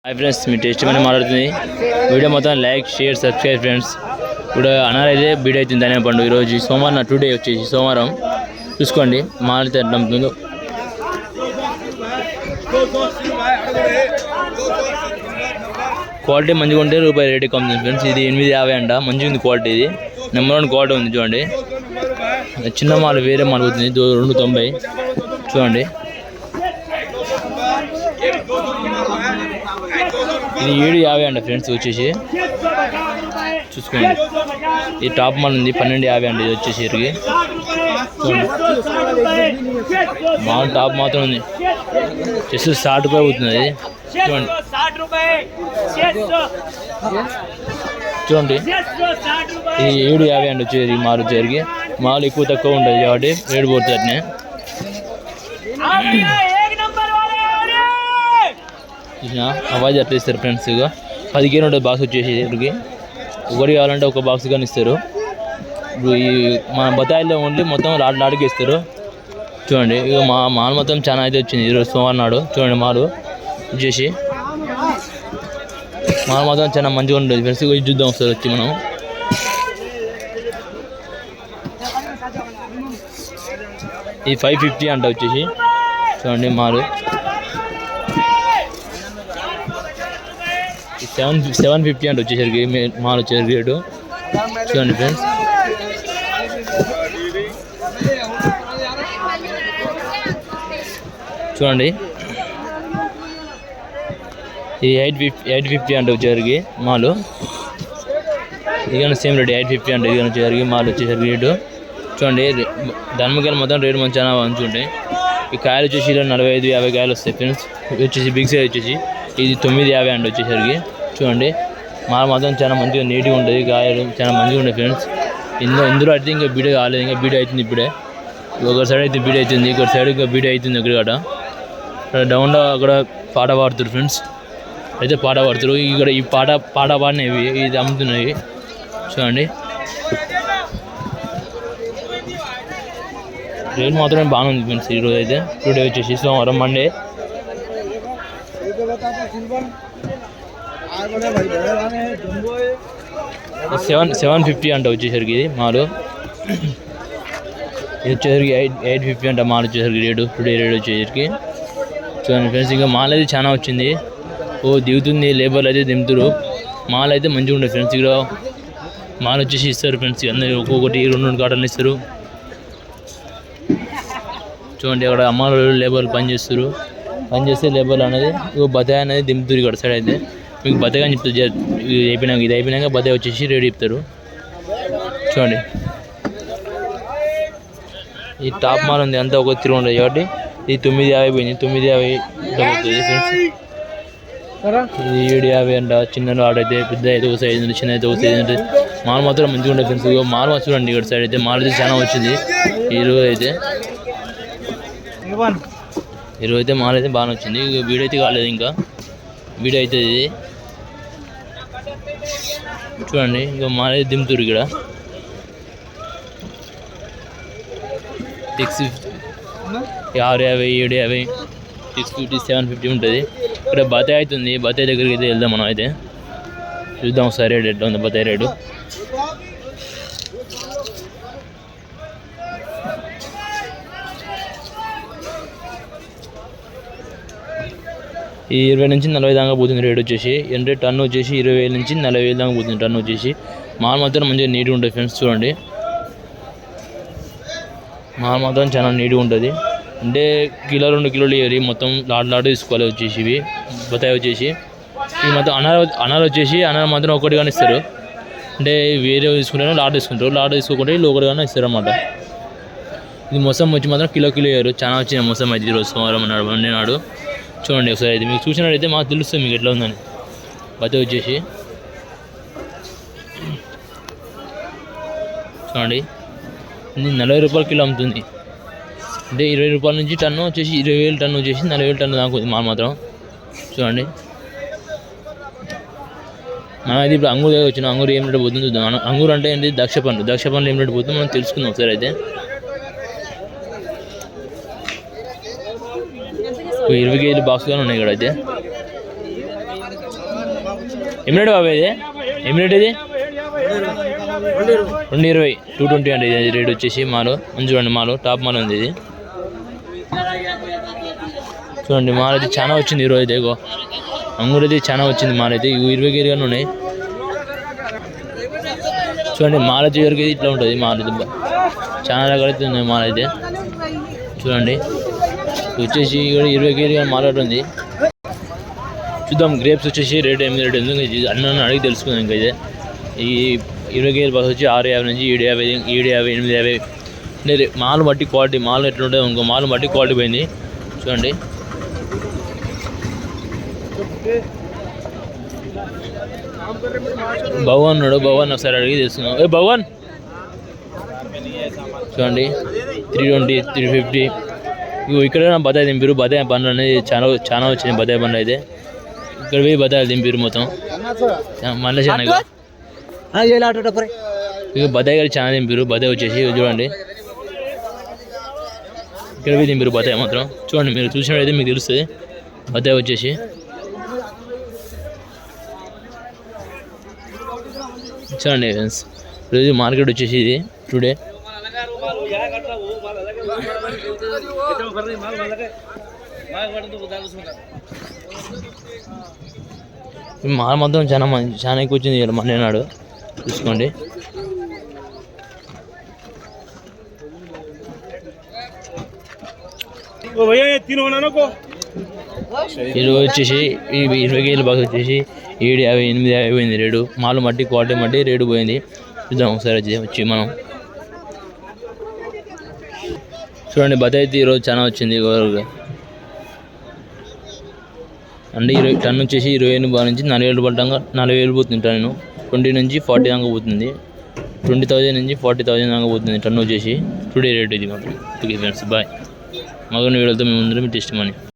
Hi friends, మీ taste money మాట్లాడుతుంది. Video మొత్తం like, share, subscribe friends. ఇప్పుడు అనారైతే బీడ్ అవుతుంది ధనియా పండు. ఈరోజు సోమవారం, టుడే వచ్చేసి సోమవారం చూసుకోండి. మాలితే అమ్ముతుందో క్వాలిటీ మంచిగా ఉంటే రూపాయి రేటు కమ్ముతుంది ఫ్రెండ్స్. ఇది 850 అంట, మంచిగా ఉంది క్వాలిటీ. ఇది నెంబర్ 1 క్వాలిటీ ఉంది చూడండి. చిన్న మాలు వేరే మాలు అవుతుంది 290 చూడండి. ఇది 750 అంట ఫ్రెండ్స్ వచ్చేసి చూసుకోండి. ఈ టాప్ మాల్ ఉంది 1250 అండి. ఇది వచ్చేసి చూడండి, మాల్ టాప్ మాత్రం ఉంది. జస్ట్ 60 రూపాయలు అవుతుంది అది చూడండి. చూడండి ఇది 750 అండి వచ్చేది. మాల్ వచ్చేసరికి మాల్ ఎక్కువ తక్కువ ఉంటుంది కాబట్టి రేటు పోతుంది అట్నే. అవాజ్ అట్లా ఇస్తారు ఫ్రెండ్స్. ఇక 10 కేజీలు ఉంటుంది బాక్స్ వచ్చేసి. ఇక్కడికి ఒకటి కావాలంటే ఒక బాక్స్ కానీ ఇస్తారు. ఇప్పుడు ఈ మన బతాయిలో ఓన్లీ మొత్తం లాడికి ఇస్తారు చూడండి. ఇక మాల్ మొత్తం చాలా అయితే వచ్చింది ఈరోజు సోమవారం నాడు. చూడండి మాలు వచ్చేసి మాల్ మొత్తం చాలా మంచిగా ఉంటుంది ఫ్రెండ్స్. ఇక చూద్దాం ఒకసారి వచ్చి మనం. ఈ 550 అంట వచ్చేసి చూడండి. మాలు 750 అంటే వచ్చేసరికి మాల్ వచ్చేసరికి రేటు చూడండి ఫ్రెండ్స్. చూడండి ఇది 850 అంటే వచ్చేసరికి మాలు. ఇది సేమ్ రేటు 850 అంటే. ఇది వచ్చేసరికి మాల్ వచ్చేసరికి రేటు చూడండి. ధర్మకాయలు మొత్తం రేటు చాలా మంచిగా ఉంటాయి. ఈ కాయలు వచ్చేసి 45-50 కాయలు వస్తాయి ఫ్రెండ్స్. వచ్చేసి బిగ్ సైజ్ వచ్చేసి ఇది 950 అంటే వచ్చేసరికి చూడండి. మాల్ మాత్రం చాలా మంచిగా నీట్గా ఉంటుంది. కాయలు చాలా మంచిగా ఉంటాయి ఫ్రెండ్స్. ఇందులో అయితే ఇంకా బీడ కాలేదు, ఇంకా బీడ అవుతుంది ఇప్పుడే. ఒక సైడ్ అయితే బీడ అవుతుంది, ఇంకొక సైడ్ ఇంకా బీడ అవుతుంది. అక్కడ డౌన్లో అక్కడ పాట పాడుతారు ఫ్రెండ్స్. అయితే పాట పాడుతారు. ఇక్కడ ఈ పాట పాడినవి ఇది అమ్ముతున్నాయి చూడండి. రేట్ మాత్రమే బాగుంది ఫ్రెండ్స్. ఈరోజు అయితే టుడే వచ్చేసి సోమవారం, మండే. 750 అంట వచ్చేసరికి ఇది మాలు. ఇది వచ్చేసరికి 850 అంట మాల్ వచ్చేసరికి రేటు. టుడే రేట్ వచ్చేసరికి చూడండి ఫ్రెండ్స్. ఇంకా మాల్ అయితే చాలా వచ్చింది. దిగుతుంది, లేబర్లు అయితే దింపుతారు. మాల్ అయితే మంచిగా ఉంటుంది ఫ్రెండ్స్. ఇక్కడ మాల్ వచ్చేసి ఇస్తారు ఫ్రెండ్స్. అందరూ ఒక్కొక్కటి 2 కాటన్లు ఇస్తారు చూడండి. అక్కడ అమ్మాయిలు లేబర్లు పనిచేస్తారు. పనిచేస్తే లేబర్లు అనేది బతాయి అనేది దింపుతారు. ఇక్కడ సైడ్ అయితే మీకు బతాయి అని చెప్తారు. ఇది అయిపోయినాక బతాయి వచ్చేసి రేటు చెప్తారు చూడండి. ఈ టాప్ మాల్ ఉంది అంతా ఒక 300 కాబట్టి ఇది 950 పోయింది. 950 అవుతుంది ఫ్రెండ్స్. ఇది 750 అంట. చిన్న ఆడ అయితే పెద్ద అయితే ఒక సైజ్ ఉంది, చిన్న అయితే ఒక సైజ్ ఉంటుంది. మాల్ మాత్రం మంచిగా ఉంటుంది ఫ్రెండ్స్. మాల్ చూడండి ఇక్కడ సైడ్ అయితే మాల్ అయితే చాలా వచ్చింది ఈరోజు అయితే మాల్ అయితే బాగా వచ్చింది. వీడియో అయితే కాలేదు, ఇంకా వీడియో అయితే ఇది చూడండి. ఇంకా మాల్ అయితే దింపుతారు ఇక్కడ 650, 650, 750, 650, 750 ఉంటుంది. ఇక్కడ బతాయి అవుతుంది. బతాయి దగ్గరికి అయితే వెళ్దాం మనం. అయితే చూద్దాం ఒకసారి రేట్ ఎట్లా ఉంది బతాయి రేటు. ఈ 20 నుంచి 40 దాకా పోతుంది రేట్ వచ్చేసి. అంటే టన్ను వచ్చేసి 20,000 నుంచి 40,000 దాకా పోతుంది టన్ను వచ్చేసి. మాల్ మాత్రం మంచిగా నీట్గా ఉంటుంది ఫ్రెండ్స్. చూడండి మాల్ మాత్రం చాలా నీట్గా ఉంటుంది. అంటే 1-2 కిలోలు ఏరి మొత్తం లాట్ తీసుకోవాలి వచ్చేసి. ఇవి బతాయి వచ్చేసి ఇవి మొత్తం అనారు వచ్చేసి అనారు మాత్రం ఒకటిగానే ఇస్తారు. అంటే వేరే తీసుకుంటారు, లాట్ తీసుకుంటారు. లాట్ తీసుకోకుండా వీళ్ళు ఒకటిగానే ఇస్తారు అన్నమాట. ఇది మొసం వచ్చి మాత్రం కిలో ఏరు చాలా వచ్చింది మొసం అయితే ఈరోజు సోమవారం మండే నాడు. చూడండి ఒకసారి అయితే మీకు చూసినట్టయితే మాకు తెలుస్తుంది మీకు ఎట్లా ఉందని. బతాయి వచ్చేసి చూడండి. ఇది 40 రూపాయల కిలో అమ్ముతుంది. అంటే 20 రూపాయల నుంచి టన్ను వచ్చేసి 20,000 టన్ను వచ్చేసి 40,000 టన్ను దాకా ఉంది మాల్ మాత్రం చూడండి. మనం అయితే ఇప్పుడు అంగూరు దగ్గర వచ్చిన అంగూరు ఏం రేటు పోతుంది చూద్దాం. అంగూరు అంటే ఏంటి? ద్రాక్ష పండ్లు ఏం రేటు పోతుంది మనం తెలుసుకుందాం ఒకసారి అయితే. 20 కేజీల బాక్స్ గానే ఉన్నాయి ఇక్కడ అయితే ఏం రేటు బాబు ఇది? ఏం రేట్ ఇది? 220, 220 అండి ఇది రేట్ వచ్చేసి. మాలు చూడండి, మాలు టాప్ మాల్ ఉంది ఇది. చూడండి మాల్ అయితే చాలా వచ్చింది ఈరోజు అయితే. ఇగో అంగూరు అయితే చాలా వచ్చింది మాల్ అయితే. 20 కేజీగానే ఉన్నాయి. చూడండి మాల్ అయితే వరకు ఇట్లా ఉంటుంది. మాల్ అయితే చాలా రకాలైతే ఉన్నాయి మాల్ అయితే. చూడండి వచ్చేసి 20 కేజీగా మాల్ ఉంది. చూద్దాం గ్రేప్స్ వచ్చేసి రేట్ 8 రేట్ ఉంది. అన్న అడిగి తెలుసుకుందాం. ఇంకా అయితే ఈ 20 కేజీల బస్ వచ్చి 650 నుంచి 750, 750, 850 అంటే మాల్ బట్టి క్వాలిటీ. మాల్ ఎట్లా ఉంటుంది ఇంకో మాల్ బట్టి క్వాలిటీ పోయింది. చూడండి భగవాన్ ఉన్నాడు. భగవాన్ ఒకసారి అడిగి తెలుసుకున్నాం. భగవాన్ చూడండి 320, 350. ఇక్కడ బతాయి దింపారు. బతాయి బండ్లు అనేది చాలా వచ్చింది. బతాయి బండ్లు అయితే ఇక్కడ పోయి బతాయిలు దింపారు మొత్తం. మళ్ళీ చాలా ఇక బతాయి గారు చాలా దింపారు. బతాయి వచ్చేసి చూడండి ఇక్కడ పోయి దింపారు బతాయి మాత్రం. చూడండి మీరు చూసినట్టయితే మీకు తెలుస్తుంది. బతాయి వచ్చేసి చూడండి ఫ్రెండ్స్. ఈరోజు మార్కెట్ వచ్చేసి ఇది టుడే. మాల్ మొత్తం చాలా ఎక్కువ వచ్చింది మళ్ళీ నాడు. చూసుకోండి ఈరోజు వచ్చేసి 20 కేజీల బాక్స్ వచ్చేసి 750, 850 పోయింది రేటు. మాలు మట్టి క్వాలిటీ మట్టి రేటు పోయింది. చూద్దాం ఒకసారి వచ్చి మనం. చూడండి బతాయి అయితే ఈరోజు చాలా వచ్చింది. అంటే 20 టన్ను వచ్చేసి 25 నుంచి 40,000 పడ్డాక 40,000 పోతుంది టన్ను. 20 నుంచి 40 దాకా పోతుంది. 20,000 నుంచి 40,000 దాకా పోతుంది టన్ను వచ్చేసి. టుడే రేట్ ఇది మాత్రం. Okay friends bye. మగని వీడియోతో మేము ముందు మీ టెస్ట్ మనీ.